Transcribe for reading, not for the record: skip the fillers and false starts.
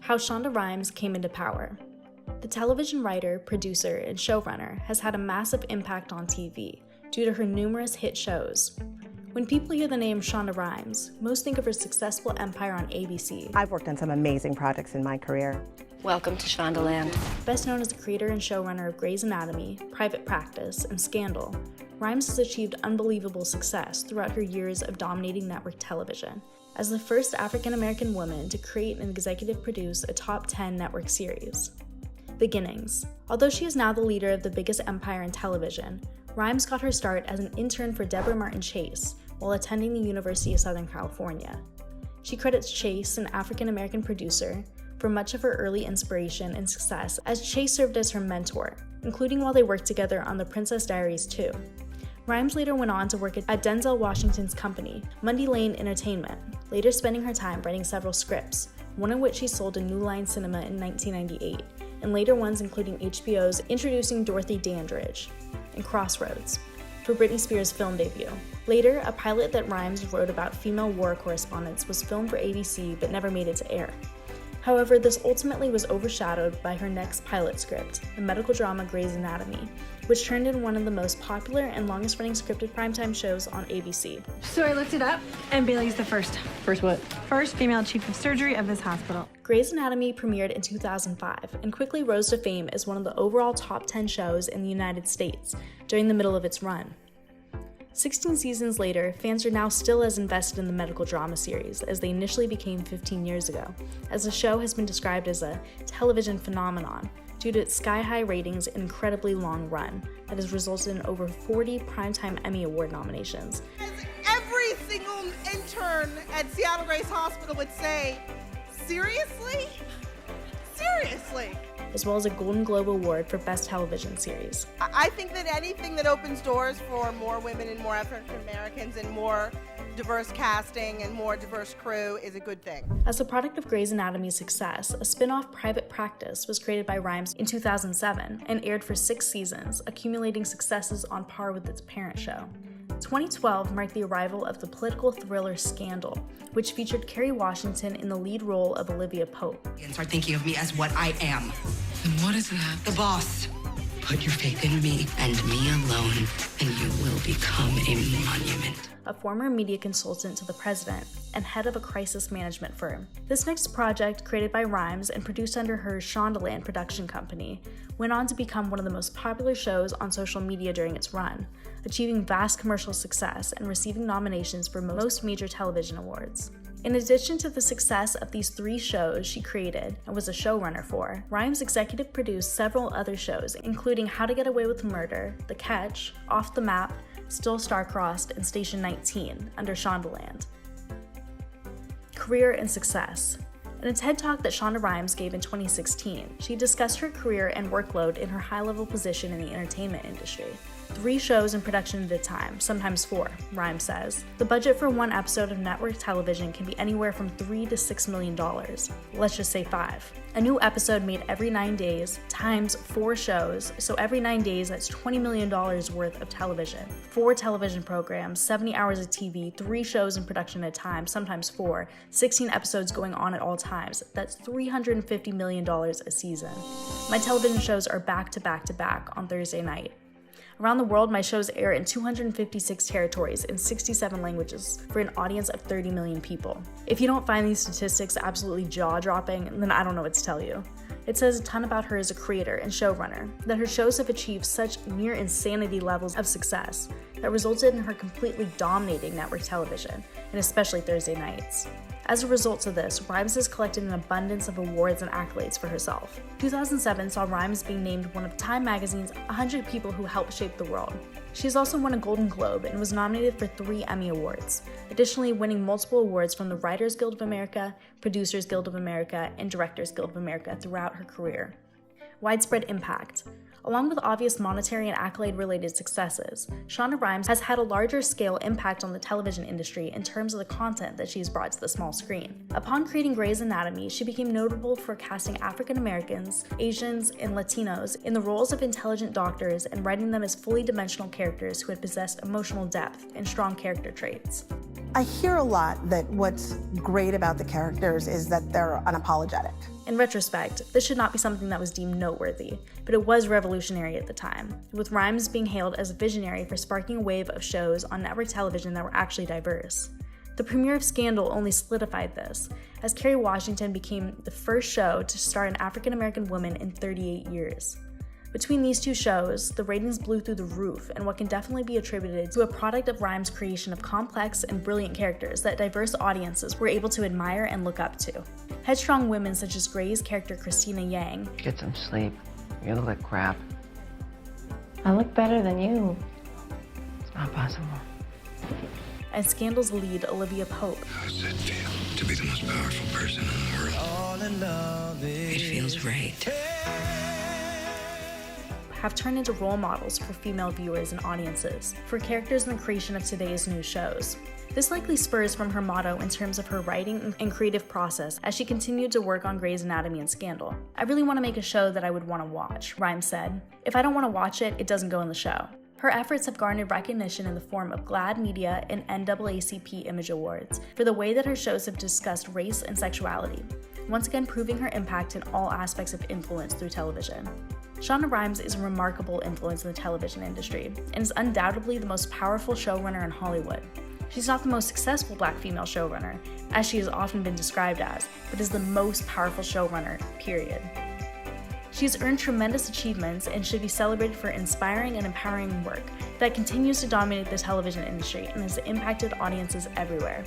How Shonda Rhimes came into power. The television writer, producer, and showrunner has had a massive impact on TV due to her numerous hit shows. When people hear the name Shonda Rhimes, most think of her successful empire on ABC. I've worked on some amazing projects in my career. Welcome to Shondaland. Best known as the creator and showrunner of Grey's Anatomy, Private Practice, and Scandal, Rhimes has achieved unbelievable success throughout her years of dominating network television. As the first African-American woman to create and executive produce a top 10 network series. Beginnings. Although she is now the leader of the biggest empire in television, Rhimes got her start as an intern for Debra Martin Chase while attending the University of Southern California. She credits Chase, an African-American producer, for much of her early inspiration and success, as Chase served as her mentor, including while they worked together on the Princess Diaries too. Rhimes later went on to work at Denzel Washington's company, Mundy Lane Entertainment, later spending her time writing several scripts, one of which she sold to New Line Cinema in 1998, and later ones including HBO's Introducing Dorothy Dandridge and Crossroads for Britney Spears' film debut. Later, a pilot that Rhimes wrote about female war correspondents was filmed for ABC but never made it to air. However, this ultimately was overshadowed by her next pilot script, the medical drama Grey's Anatomy, which turned into one of the most popular and longest-running scripted primetime shows on ABC. So I looked it up, and Bailey's the first. First what? First female chief of surgery of this hospital. Grey's Anatomy premiered in 2005 and quickly rose to fame as one of the overall top 10 shows in the United States during the middle of its run. 16 seasons later, fans are now still as invested in the medical drama series as they initially became 15 years ago, as the show has been described as a television phenomenon due to its sky-high ratings and incredibly long run that has resulted in over 40 Primetime Emmy Award nominations. As every single intern at Seattle Grace Hospital would say, seriously? Seriously? As well as a Golden Globe Award for Best Television Series. I think that anything that opens doors for more women and more African Americans and more diverse casting and more diverse crew is a good thing. As a product of Grey's Anatomy's success, a spin-off Private Practice was created by Rhimes in 2007 and aired for 6 seasons, accumulating successes on par with its parent show. 2012 marked the arrival of the political thriller Scandal, which featured Kerry Washington in the lead role of Olivia Pope. And start thinking of me as what I am. And what is that? The boss. Put your faith in me and me alone, and you will become a monument. A former media consultant to the president and head of a crisis management firm. This next project, created by Rhimes and produced under her Shondaland production company, went on to become one of the most popular shows on social media during its run, achieving vast commercial success and receiving nominations for most major television awards. In addition to the success of these 3 shows she created and was a showrunner for, Rhimes executive produced several other shows, including How to Get Away with Murder, The Catch, Off the Map, Still Star-Crossed, and Station 19 under Shondaland. Career and success. In a TED Talk that Shonda Rhimes gave in 2016, she discussed her career and workload in her high-level position in the entertainment industry. 3 shows in production at a time, sometimes 4, Rhimes says. The budget for one episode of network television can be anywhere from $3 to $6 million. Let's just say 5. A new episode made every 9 days, times 4 shows, so every 9 days that's $20 million worth of television. 4 television programs, 70 hours of TV, 3 shows in production at a time, sometimes 4, 16 episodes going on at all times. That's $350 million a season. My television shows are back to back to back on Thursday night. Around the world, my shows air in 256 territories in 67 languages for an audience of 30 million people. If you don't find these statistics absolutely jaw-dropping, then I don't know what to tell you. It says a ton about her as a creator and showrunner, that her shows have achieved such near insanity levels of success that resulted in her completely dominating network television, and especially Thursday nights. As a result of this, Rhimes has collected an abundance of awards and accolades for herself. 2007 saw Rhimes being named one of Time magazine's 100 people who helped shape the world. She has also won a Golden Globe and was nominated for 3 Emmy Awards, additionally winning multiple awards from the Writers Guild of America, Producers Guild of America, and Directors Guild of America throughout her career. Widespread impact. Along with obvious monetary and accolade-related successes, Shonda Rhimes has had a larger scale impact on the television industry in terms of the content that she's brought to the small screen. Upon creating Grey's Anatomy, she became notable for casting African Americans, Asians, and Latinos in the roles of intelligent doctors and writing them as fully dimensional characters who had possessed emotional depth and strong character traits. I hear a lot that what's great about the characters is that they're unapologetic. In retrospect, this should not be something that was deemed noteworthy, but it was revolutionary at the time, with Rhimes being hailed as a visionary for sparking a wave of shows on network television that were actually diverse. The premiere of Scandal only solidified this, as Kerry Washington became the first show to star an African-American woman in 38 years. Between these two shows, the ratings blew through the roof in what can definitely be attributed to a product of Rhimes' creation of complex and brilliant characters that diverse audiences were able to admire and look up to. Headstrong women such as Grey's character Christina Yang, get some sleep. You look like crap. I look better than you. It's not possible. and Scandal's lead Olivia Pope. How does it feel to be the most powerful person in the world? All in love It feels right. Have turned into role models for female viewers and audiences, for characters in the creation of today's new shows. This likely spurs from her motto in terms of her writing and creative process as she continued to work on Grey's Anatomy and Scandal. "I really want to make a show that I would want to watch," Rhimes said. "If I don't want to watch it, it doesn't go in the show." Her efforts have garnered recognition in the form of GLAAD Media and NAACP Image Awards for the way that her shows have discussed race and sexuality, once again proving her impact in all aspects of influence through television. Shonda Rhimes is a remarkable influence in the television industry and is undoubtedly the most powerful showrunner in Hollywood. She's not the most successful Black female showrunner, as she has often been described as, but is the most powerful showrunner, period. She has earned tremendous achievements and should be celebrated for inspiring and empowering work that continues to dominate the television industry and has impacted audiences everywhere.